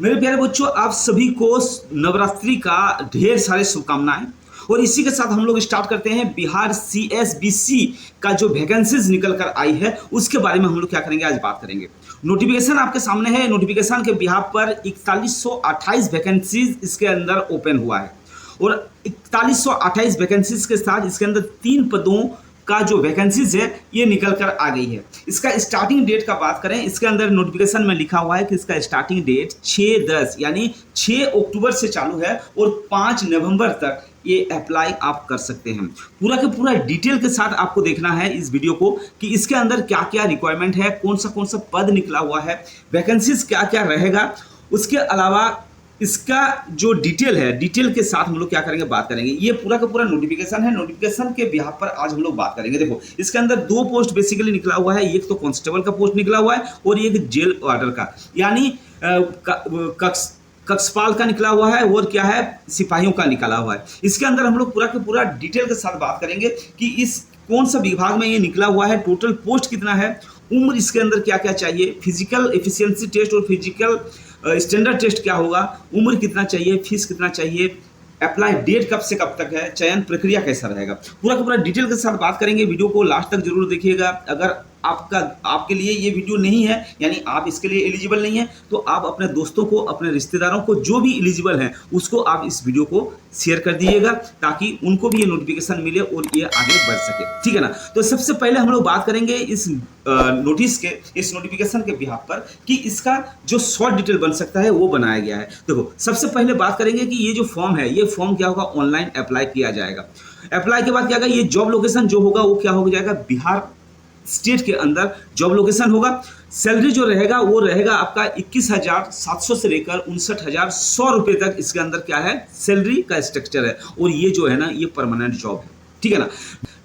मेरे प्यारे बच्चों, आप सभी को नवरात्रि का ढेर सारे शुभकामनाएं। और इसी के साथ हम लोग स्टार्ट करते हैं बिहार CSBC का जो वैकेंसीज निकल कर आई है उसके बारे में हम लोग क्या करेंगे, आज बात करेंगे। नोटिफिकेशन आपके सामने है। नोटिफिकेशन के बिहार पर 4128 वैकेंसीज इसके अंदर ओपन हुआ है और 4128 वैकेंसीज के साथ इसके अंदर 3 पदों का जो वैकेंसीज है ये निकल कर आ गई है। इसका स्टार्टिंग डेट का बात करें, इसके अंदर नोटिफिकेशन में लिखा हुआ है कि इसका स्टार्टिंग डेट 6/10 यानी 6 अक्टूबर से चालू है और 5 नवंबर तक ये अप्लाई आप कर सकते हैं। पूरा के पूरा डिटेल के साथ आपको देखना है इस वीडियो को कि इसके अंदर क्या क्या रिक्वायरमेंट है, कौन सा पद निकला हुआ है, वैकेंसीज क्या क्या रहेगा। उसके अलावा इसका जो डिटेल है, डिटेल के साथ हम लोग क्या करेंगे, बात करेंगे। ये पूरा का पूरा नोटिफिकेशन है। नोटिफिकेशन के बिहाफ पर आज हम लोग बात करेंगे। देखो, इसके अंदर 2 पोस्ट बेसिकली निकला हुआ है। एक तो कांस्टेबल का पोस्ट निकला हुआ है और एक जेल वार्डर का यानी कक्षपाल का निकला हुआ है और क्या है, सिपाहियों का निकला हुआ है। इसके अंदर हम लोग पूरा के पूरा डिटेल के साथ बात करेंगे कि इस कौन सा विभाग में ये निकला हुआ है, टोटल पोस्ट कितना है, उम्र इसके अंदर क्या क्या चाहिए, फिजिकल एफिशिएंसी टेस्ट और फिजिकल स्टैंडर्ड टेस्ट क्या होगा, उम्र कितना चाहिए, फीस कितना चाहिए, अप्लाई डेट कब से कब तक है, चयन प्रक्रिया कैसा रहेगा, पूरा का पूरा डिटेल के साथ बात करेंगे। वीडियो को लास्ट तक जरूर देखिएगा। अगर आपके लिए ये वीडियो नहीं है यानी आप इसके लिए एलिजिबल नहीं है तो आप अपने दोस्तों को, अपने रिश्तेदारों को, जो भी एलिजिबल हैं उसको आप इस वीडियो को शेयर कर दीजिएगा ताकि उनको भी ये नोटिफिकेशन मिले और ये आगे बढ़ सके, ठीक है ना। तो सबसे पहले हम लोग बात करेंगे इस इस नोटिफिकेशन के बिहाफ पर कि इसका जो शॉर्ट डिटेल बन सकता है वो बनाया गया है। देखो, सबसे पहले बात करेंगे कि ये जो फॉर्म है, ये फॉर्म क्या होगा, ऑनलाइन अप्लाई किया जाएगा। अप्लाई के बाद क्या होगा, ये जॉब लोकेशन जो होगा वो क्या हो जाएगा, बिहार स्टेट के अंदर जॉब लोकेशन होगा। सैलरी जो रहेगा वो रहेगा आपका 21,700 से लेकर 59,100 रुपये तक इसके अंदर क्या है, सैलरी का स्ट्रक्चर है। और ये जो है ना, ये परमानेंट जॉब है, ठीक है ना।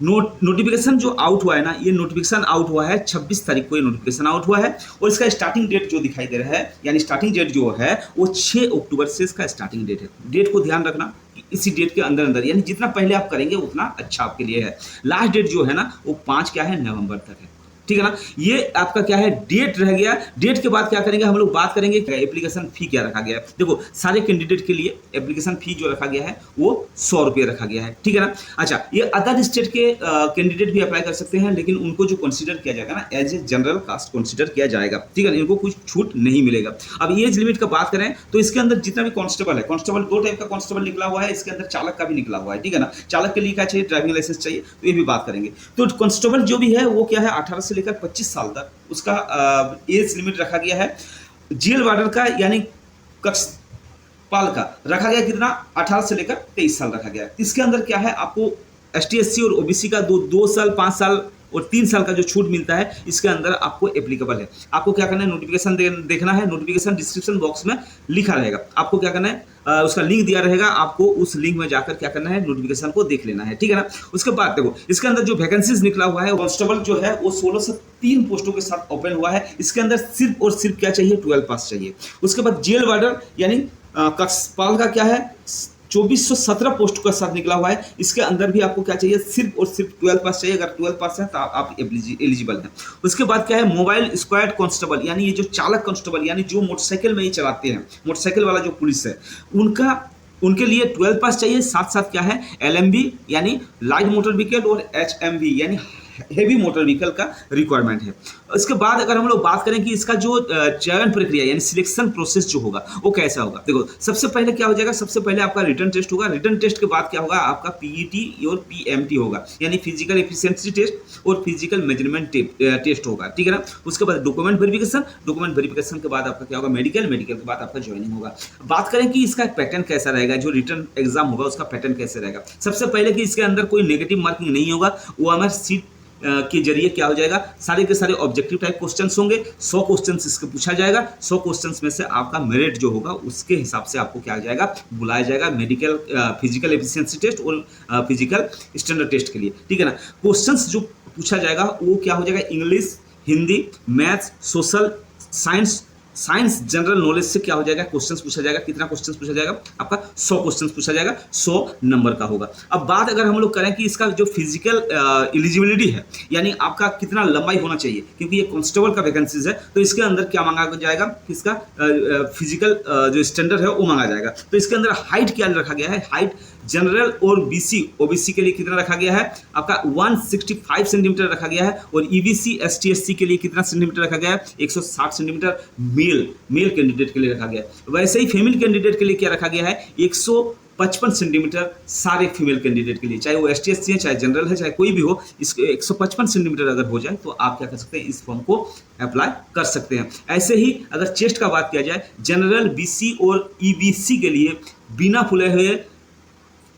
नोटिफिकेशन जो आउट हुआ है ना, ये नोटिफिकेशन आउट हुआ है 26 तारीख को ये नोटिफिकेशन आउट हुआ है और इसका स्टार्टिंग डेट जो दिखाई दे रहा है यानी स्टार्टिंग डेट जो है वो 6 अक्टूबर से इसका स्टार्टिंग डेट है। डेट को ध्यान रखना, इसी डेट के अंदर यानी जितना पहले आप करेंगे उतना अच्छा आपके लिए है। लास्ट डेट जो है ना वो 5 क्या है, नवंबर तक है, ठीक है ना। ये आपका क्या है, डेट रह गया। डेट के बाद क्या करेंगे, हम लोग बात करेंगे एप्लीकेशन फी क्या रखा गया है। देखो, सारे कैंडिडेट के लिए एप्लीकेशन फी जो रखा गया है वो 100 रुपये रखा गया है, ठीक है ना। अच्छा, ये अदर स्टेट के कैंडिडेट भी अप्लाई कर सकते हैं लेकिन उनको जो कंसीडर किया जाएगा ना, as a general caste consider किया जाएगा, ठीक है ना। इनको कुछ छूट नहीं मिलेगा। अब एज लिमिट का बात करें तो इसके अंदर जितना भी कांस्टेबल है, कांस्टेबल 2 टाइप का कांस्टेबल निकला हुआ है, इसके अंदर चालक का भी निकला हुआ है, ठीक है ना। चालक के लिए क्या चाहिए, ड्राइविंग लाइसेंस चाहिए, तो ये भी बात करेंगे। तो कांस्टेबल जो भी है वो क्या है, 18 से लेकर 25 साल उसका एज लिमिट रखा गया है। जेल वार्डर का यानी कक्षपाल का रखा गया कितना, 18 से लेकर 23 साल रखा गया। इसके अंदर क्या है, आपको ST SC और OBC का 2 साल, 5 साल और 3 साल का जो छूट मिलता है इसके अंदर आपको एप्लीकेबल है। आपको क्या करना है, नोटिफिकेशन देखना है। नोटिफिकेशन डिस्क्रिप्शन बॉक्स में लिखा रहेगा, आपको क्या करना है, उसका लिंक दिया रहेगा, आपको उस लिंक में जाकर क्या करना है, नोटिफिकेशन को देख लेना है, ठीक है ना। उसके बाद देखो, इसके अंदर जो वैकेंसीज निकला हुआ है, कांस्टेबल जो है वो 16 से 3 पोस्टों के साथ ओपन हुआ है। इसके अंदर सिर्फ और सिर्फ क्या चाहिए, 12 पास चाहिए। उसके बाद जेल वार्डर यानी कक्षपाल का क्या है, 2417 पोस्ट के साथ निकला हुआ है। इसके अंदर भी आपको क्या चाहिए, सिर्फ और सिर्फ 12 पास चाहिए। अगर 12 पास है तो आप एलिजिबल हैं। उसके बाद क्या है, मोबाइल स्क्वाड कांस्टेबल यानी ये जो चालक कांस्टेबल यानी जो मोटरसाइकिल में ही चलाते हैं, मोटरसाइकिल वाला जो पुलिस है उनके लिए 12 पास चाहिए। साथ साथ क्या है, LMV यानी लाइट मोटर व्हीकल और HMV यानी हेवी मोटर व्हीकल का रिक्वायरमेंट है। इसके बाद अगर हम लोग बात करें कि इसका जो चयन प्रक्रिया यानी सिलेक्शन प्रोसेस जो होगा वो कैसा होगा, देखो सबसे पहले क्या हो जाएगा, सबसे पहले आपका रिटन टेस्ट होगा। रिटन टेस्ट के बाद क्या होगा, आपका PET और PMT होगा यानी फिजिकल एफिशिएंसी टेस्ट और फिजिकल मेजरमेंट टेस्ट होगा, ठीक है ना। उसके बाद डॉक्यूमेंट वेरिफिकेशन के बाद आपका क्या होगा, मेडिकल के बाद आपका ज्वाइनिंग होगा। बात करें कि इसका पैटर्न कैसा रहेगा, जो रिटन एग्जाम होगा उसका पैटर्न कैसे रहेगा। सबसे पहले कि इसके अंदर कोई नेगेटिव मार्किंग नहीं होगा, वो हमारे सीट के जरिए क्या हो जाएगा, सारे के सारे ऑब्जेक्टिव टाइप क्वेश्चंस होंगे। 100 क्वेश्चंस इसके पूछा जाएगा। 100 क्वेश्चंस में से आपका मेरिट जो होगा उसके हिसाब से आपको क्या हो जाएगा, बुलाया जाएगा मेडिकल फिजिकल एफिशिएंसी टेस्ट और फिजिकल स्टैंडर्ड टेस्ट के लिए, ठीक है ना। क्वेश्चंस जो पूछा जाएगा वो क्या हो जाएगा, English, Hindi, maths, social science science general knowledge से क्या हो जाएगा, क्वेश्चंस पूछा जाएगा। कितना क्वेश्चंस पूछा जाएगा आपका, 100 क्वेश्चंस पूछा जाएगा, 100 नंबर का होगा। अब बात अगर हम लोग करें कि इसका जो फिजिकल एलिजिबिलिटी है, यानी आपका कितना लंबाई होना चाहिए, क्योंकि ये कांस्टेबल का वैकेंसीज है, तो इसके अंदर क्या मांगा जाएगा कि इसका फिजिकल जो स्टैंडर्ड है वो मांगा जाएगा। तो इसके अंदर हाइट क्या रखा गया है, हाइट जनरल और बीसी ओबीसी के लिए कितना रखा गया है आपका 165 सेंटीमीटर रखा गया है, और ईबीसी एसटी एससी के लिए कितना सेंटीमीटर रखा गया है, 160 सेंटीमीटर मेल कैंडिडेट के लिए रखा गया है। वैसे ही फीमेल कैंडिडेट के लिए क्या रखा गया है, 155 सेंटीमीटर सारे फीमेल कैंडिडेट के लिए, चाहे वो एसटी एससी है, चाहे जनरल है, चाहे कोई भी हो, इसको 155 सेंटीमीटर अगर हो जाए तो आप क्या कर सकते हैं, इस फॉर्म को अप्लाई कर सकते हैं। ऐसे ही अगर चेस्ट का बात किया जाए, जनरल बीसी और ईबीसी के लिए बिना फुले हुए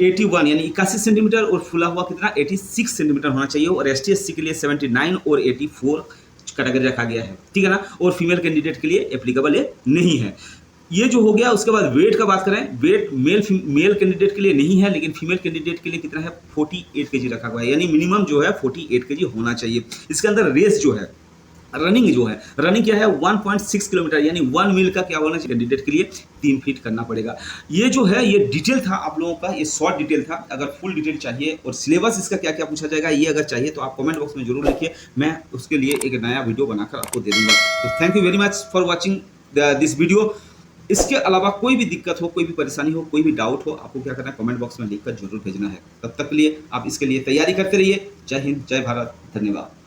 81 यानी 81 सेंटीमीटर और फुला हुआ कितना 86 सेंटीमीटर होना चाहिए, और एसटी एससी के लिए 79 और 84 कैटेगरी रखा गया है, ठीक है ना। और फीमेल कैंडिडेट के लिए एप्लीकेबल ये नहीं है। ये जो हो गया, उसके बाद वेट का बात करें, वेट मेल कैंडिडेट के लिए नहीं है, लेकिन फीमेल कैंडिडेट के लिए कितना है, 48 केजी रखा हुआ है, यानी मिनिमम जो है 48 केजी होना चाहिए। इसके अंदर रेस जो है, रनिंग जो है, रनिंग क्या है 1.6 किलोमीटर, यानी 1 मील का क्या होना चाहिए कैंडिडेट के लिए, 3 फीट करना पड़ेगा। ये जो है ये डिटेल था आप लोगों का, ये शॉर्ट डिटेल था। अगर फुल डिटेल चाहिए और सिलेबस इसका क्या क्या पूछा जाएगा ये अगर चाहिए तो आप कमेंट बॉक्स में जरूर लिखिए, मैं उसके लिए एक नया वीडियो बनाकर आपको दे दूंगा। तो thank you very much for watching this video. इसके अलावा कोई भी दिक्कत हो, कोई भी परेशानी हो, कोई भी डाउट हो, आपको क्या करना है, कमेंट बॉक्स में लिखकर जरूर भेजना है। तब तक के लिए आप इसके लिए तैयारी करते रहिए। जय हिंद, जय भारत, धन्यवाद।